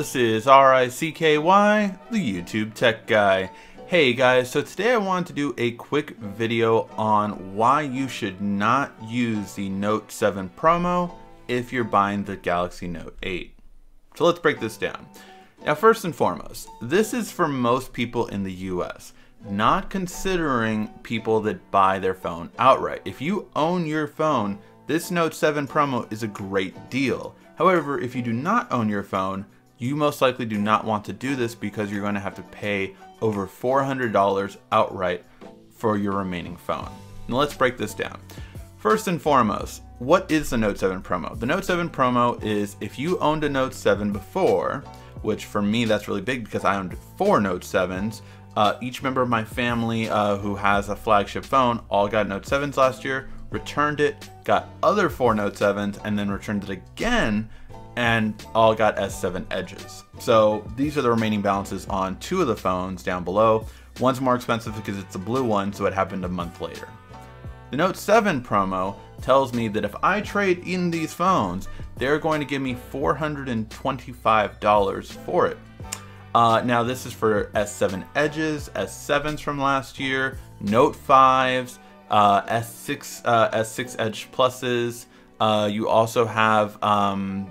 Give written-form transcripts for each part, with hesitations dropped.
this is RICKY, the YouTube Tech Guy. Hey guys, so today I wanted to do a quick video on why you should not use the Note 7 promo if you're buying the Galaxy Note 8. So let's break this down. Now first and foremost, this is for most people in the US, not considering people that buy their phone outright. If you own your phone, this Note 7 promo is a great deal. However, if you do not own your phone, you most likely do not want to do this because you're going to have to pay over $400 outright for your remaining phone. Now let's break this down. First and foremost, what is the Note 7 promo? The Note 7 promo is if you owned a Note 7 before, which for me that's really big because I owned 4 Note 7s. Each member of my family who has a flagship phone all got Note 7s last year, returned it, got other 4 Note 7s, and then returned it again, and all got S7 Edges. So these are the remaining balances on 2 of the phones down below. One's more expensive because it's a blue one, so it happened a month later. The Note 7 promo tells me that if I trade in these phones, they're going to give me $425 for it. Now this is for S7 Edges, S7s from last year, Note 5s, S6 Edge Pluses. You also have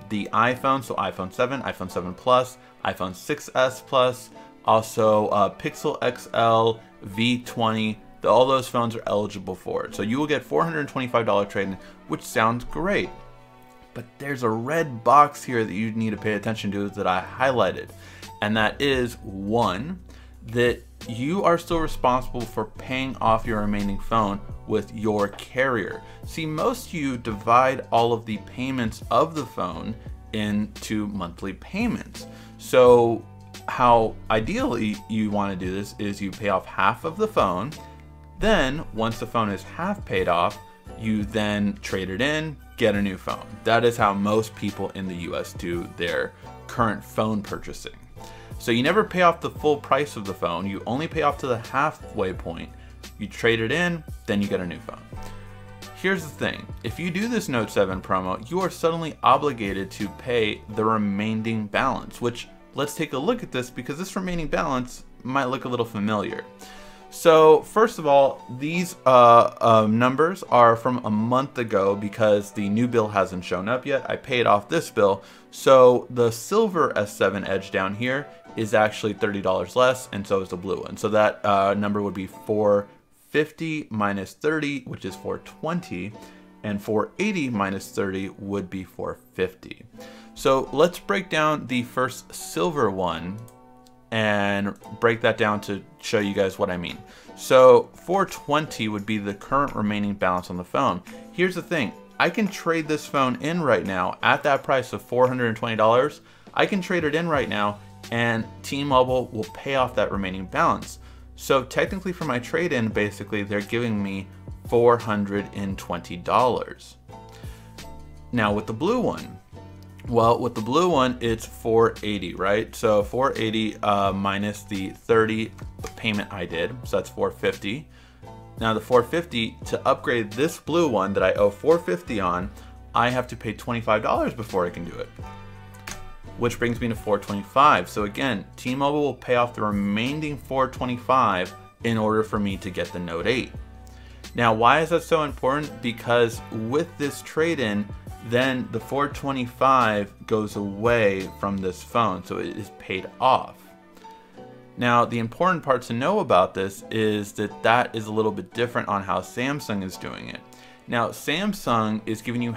the iPhone, so iPhone 7, iPhone 7 Plus, iPhone 6s Plus, also Pixel XL, V20. All those phones are eligible for it. So you will get $425 trade-in, which sounds great. But there's a red box here that you need to pay attention to that I highlighted. And that is, one, that you are still responsible for paying off your remaining phone with your carrier. See, most of you divide all of the payments of the phone into monthly payments. So how ideally you want to do this is you pay off half of the phone, then once the phone is half paid off, you then trade it in, get a new phone. That is how most people in the US do their current phone purchasing. So you never pay off the full price of the phone, you only pay off to the halfway point. You trade it in, then you get a new phone. Here's the thing, if you do this Note 7 promo, you are suddenly obligated to pay the remaining balance, which let's take a look at this because this remaining balance might look a little familiar. So first of all, these numbers are from a month ago because the new bill hasn't shown up yet. I paid off this bill. So the silver S7 Edge down here is actually $30 less, and so is the blue one. So that number would be $450 minus 30, which is $420, and $480 minus 30 would be $450. So let's break down the first silver one and break that down to show you guys what I mean. So $420 would be the current remaining balance on the phone. Here's the thing, I can trade this phone in right now at that price of $420. I can trade it in right now and T-Mobile will pay off that remaining balance. So technically for my trade-in, basically they're giving me $420. Now with the blue one, well, with the blue one, it's $480, right? So $480 minus the 30 payment I did, so that's $450. Now the $450, to upgrade this blue one that I owe $450 on, I have to pay $25 before I can do it, which brings me to $425. So again, T-Mobile will pay off the remaining $425 in order for me to get the Note 8. Now, why is that so important? Because with this trade-in, then the $425 goes away from this phone, so it is paid off. Now, the important part to know about this is that that is a little bit different on how Samsung is doing it. Now, Samsung is giving you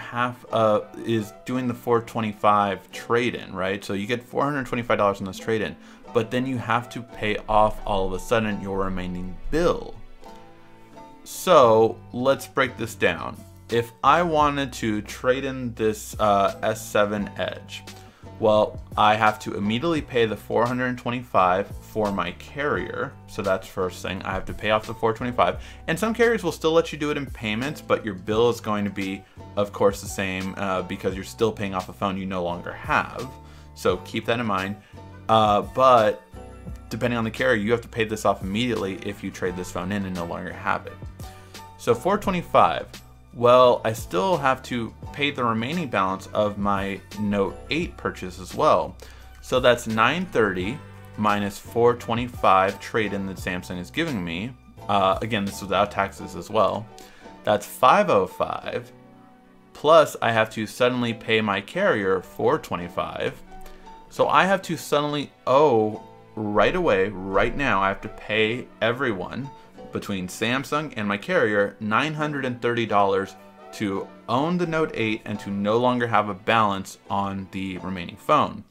is doing the $425 trade-in, right? So you get $425 on this trade-in, but then you have to pay off all of a sudden your remaining bill. So let's break this down. If I wanted to trade in this S7 Edge, well, I have to immediately pay the $425 for my carrier. So that's first thing, I have to pay off the $425. And some carriers will still let you do it in payments, but your bill is going to be, of course, the same because you're still paying off a phone you no longer have. So keep that in mind. But depending on the carrier, you have to pay this off immediately if you trade this phone in and no longer have it. So $425. Well, I still have to pay the remaining balance of my Note 8 purchase as well. So that's 930 minus 425 trade-in that Samsung is giving me. Again, this is without taxes as well. That's 505. Plus, I have to suddenly pay my carrier 425. So I have to suddenly owe right away, right now, I have to pay everyone between Samsung and my carrier $930 to own the Note 8 and to no longer have a balance on the remaining phone.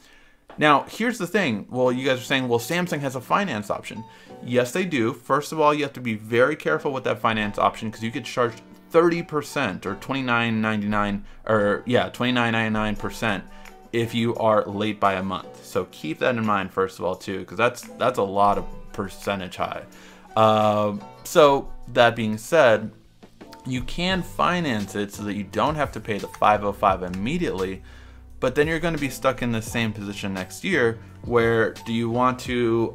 Now, here's the thing. Well, you guys are saying, well, Samsung has a finance option. Yes, they do. First of all, you have to be very careful with that finance option because you get charged 30% or $29.99 or yeah, $29.99% if you are late by a month. So keep that in mind first of all too, because that's a lot of percentage high. So that being said, you can finance it so that you don't have to pay the $505 immediately, but then you're going to be stuck in the same position next year where do you want to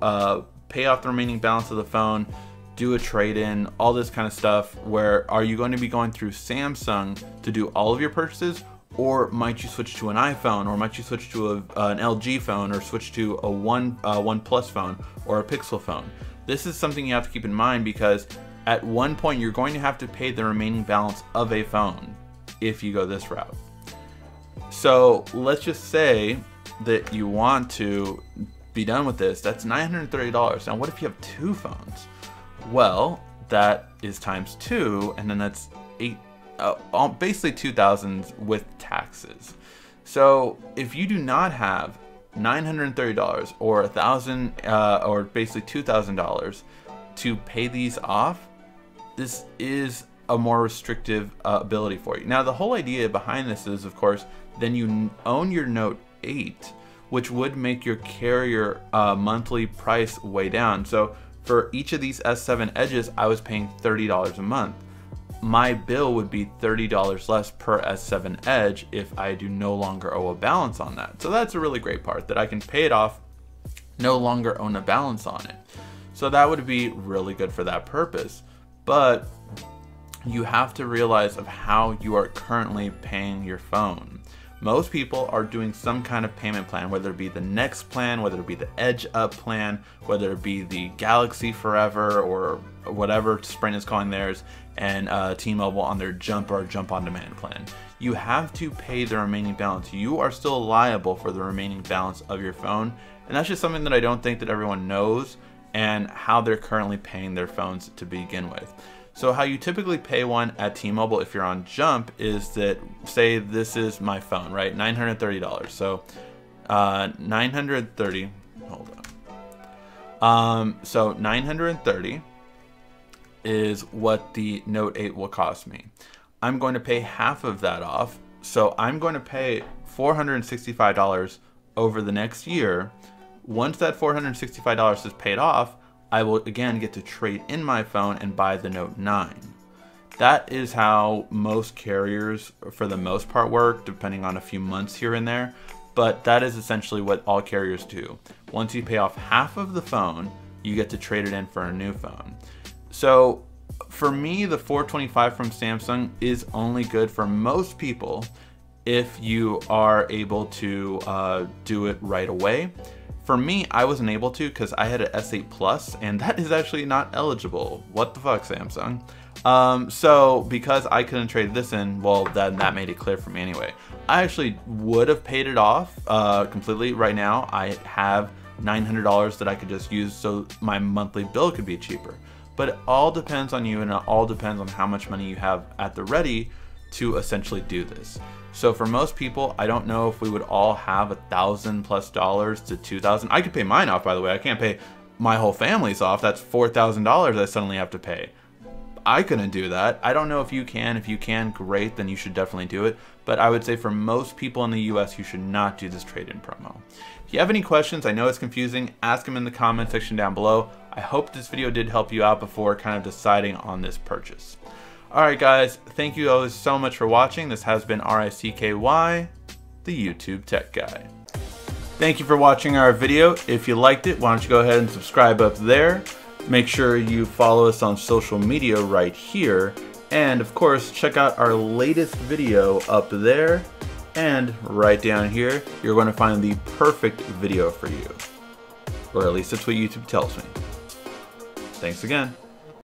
pay off the remaining balance of the phone, do a trade-in, all this kind of stuff, where are you going to be going through Samsung to do all of your purchases, or might you switch to an iPhone, or might you switch to an LG phone, or switch to a OnePlus phone or a Pixel phone? This is something you have to keep in mind because at one point you're going to have to pay the remaining balance of a phone if you go this route. So let's just say that you want to be done with this. That's $930. Now what if you have two phones? Well, that is times 2, and then that's basically $2,000 with taxes. So if you do not have $930 or $1,000 or basically $2,000 to pay these off, this is a more restrictive ability for you. Now the whole idea behind this is, of course, then you own your Note 8, which would make your carrier monthly price way down. So for each of these S7 Edges, I was paying $30 a month. My bill would be $30 less per S7 Edge if I do no longer owe a balance on that. So that's a really great part, that I can pay it off, no longer own a balance on it. So that would be really good for that purpose. But you have to realize of how you are currently paying your phone. Most people are doing some kind of payment plan, whether it be the Next plan, whether it be the Edge Up plan, whether it be the Galaxy Forever or whatever Sprint is calling theirs, and T-Mobile on their Jump or Jump on Demand plan. You have to pay the remaining balance. You are still liable for the remaining balance of your phone, and that's just something that I don't think that everyone knows and how they're currently paying their phones to begin with. So how you typically pay one at T-Mobile if you're on Jump is that, say this is my phone, right? $930. So 930, hold on. So 930 is what the Note 8 will cost me. I'm going to pay half of that off. So I'm going to pay $465 over the next year. Once that $465 is paid off, I will again get to trade in my phone and buy the Note 9. That is how most carriers, for the most part, work, depending on a few months here and there. But that is essentially what all carriers do. Once you pay off half of the phone, you get to trade it in for a new phone. So for me, the $425 from Samsung is only good for most people if you are able to do it right away. For me, I wasn't able to because I had an S8 Plus, and that is actually not eligible. What the fuck, Samsung? So because I couldn't trade this in, well, that made it clear for me anyway. I actually would have paid it off completely right now. I have $900 that I could just use so my monthly bill could be cheaper. But it all depends on you, and it all depends on how much money you have at the ready to essentially do this. So for most people, I don't know if we would all have $1,000+ to $2,000. I could pay mine off, by the way. I can't pay my whole family's off. That's $4,000 I suddenly have to pay. I couldn't do that. I don't know if you can. If you can, great, then you should definitely do it. But I would say for most people in the US, you should not do this trade-in promo. If you have any questions, I know it's confusing, ask them in the comment section down below. I hope this video did help you out before kind of deciding on this purchase. Alright guys, thank you all so much for watching. This has been RICKY, the YouTube Tech Guy. Thank you for watching our video. If you liked it, why don't you go ahead and subscribe up there. Make sure you follow us on social media right here. And of course, check out our latest video up there. And right down here, you're going to find the perfect video for you. Or at least that's what YouTube tells me. Thanks again.